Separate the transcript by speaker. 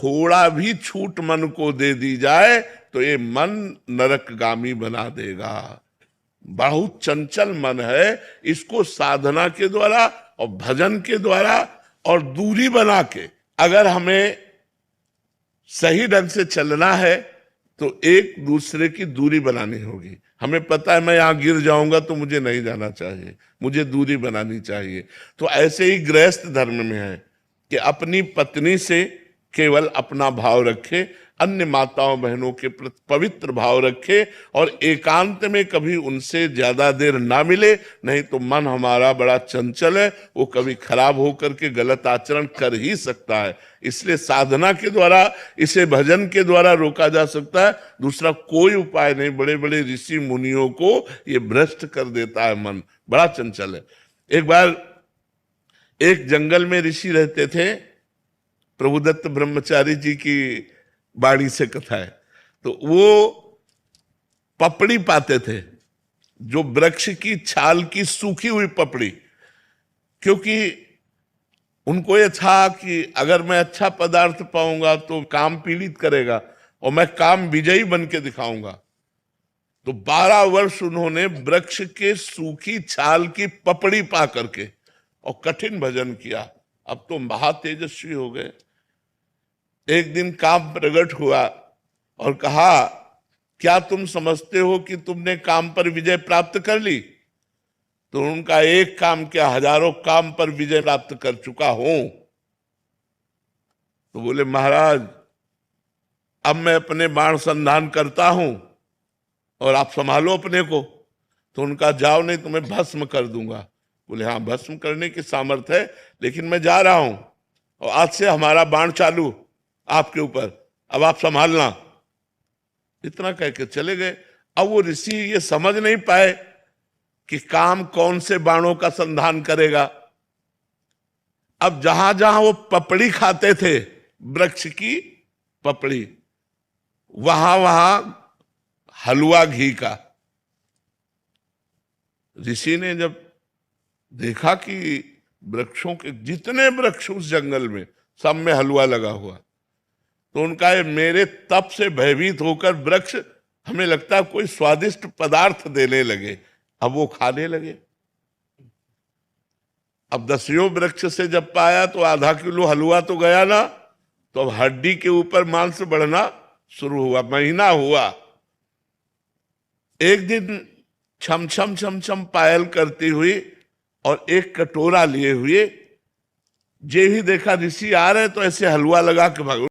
Speaker 1: थोड़ा भी छूट मन को दे दी जाए तो ये मन नरकगामी बना देगा। बहुत चंचल मन है, इसको साधना के द्वारा और भजन के द्वारा और दूरी बना के अगर हमें सही ढंग से चलना है तो एक दूसरे की दूरी बनानी होगी। हमें पता है मैं यहां गिर जाऊंगा तो मुझे नहीं जाना चाहिए, मुझे दूरी बनानी चाहिए। तो ऐसे ही गृहस्थ धर्म में है कि अपनी पत्नी से केवल अपना भाव रखे, अन्य माताओं बहनों के प्रति पवित्र भाव रखे और एकांत में कभी उनसे ज्यादा देर ना मिले, नहीं तो मन हमारा बड़ा चंचल है, वो कभी खराब होकर के गलत आचरण कर ही सकता है। इसलिए साधना के द्वारा, इसे भजन के द्वारा रोका जा सकता है, दूसरा कोई उपाय नहीं। बड़े बड़े ऋषि मुनियों को ये भ्रष्ट कर देता है, मन बड़ा चंचल है। एक बार एक जंगल में ऋषि रहते थे, प्रभुदत्त ब्रह्मचारी जी की वाणी से कथा है। तो वो पपड़ी पाते थे, जो वृक्ष की छाल की सूखी हुई पपड़ी, क्योंकि उनको ये था कि अगर मैं अच्छा पदार्थ पाऊंगा तो काम पीड़ित करेगा और मैं काम विजयी बन के दिखाऊंगा। तो 12 वर्ष उन्होंने वृक्ष के सूखी छाल की पपड़ी पा करके और कठिन भजन किया। अब तो महातेजस्वी हो गए। एक दिन काम प्रकट हुआ और कहा, क्या तुम समझते हो कि तुमने काम पर विजय प्राप्त कर ली? तो उनका एक काम क्या, हजारों काम पर विजय प्राप्त कर चुका हूं। तो बोले, महाराज अब मैं अपने बाण संधान करता हूं और आप संभालो अपने को। तो उनका, जाओ नहीं तो मैं भस्म कर दूंगा। बोले, हाँ भस्म करने की सामर्थ्य है, लेकिन मैं जा रहा हूं और आज से हमारा बाण चालू आपके ऊपर, अब आप संभालना। इतना कह के चले गए। अब वो ऋषि ये समझ नहीं पाए कि काम कौन से बाणों का संधान करेगा। अब जहां जहां वो पपड़ी खाते थे, वृक्ष की पपड़ी, वहां वहां हलवा घी का। ऋषि ने जब देखा कि वृक्षों के जितने वृक्ष उस जंगल में, सब में हलवा लगा हुआ, तो उनका ये मेरे तप से भयभीत होकर वृक्ष हमें लगता है कोई स्वादिष्ट पदार्थ देने लगे। अब वो खाने लगे। अब 10वें वृक्ष से जब पाया तो आधा किलो हलवा तो गया ना, तो अब हड्डी के ऊपर मांस बढ़ना शुरू हुआ। महीना हुआ। एक दिन छम छम छम छम पायल करती हुई और एक कटोरा लिए हुए, जे ही देखा ऋषि आ रहे तो ऐसे हलवा लगा के भाग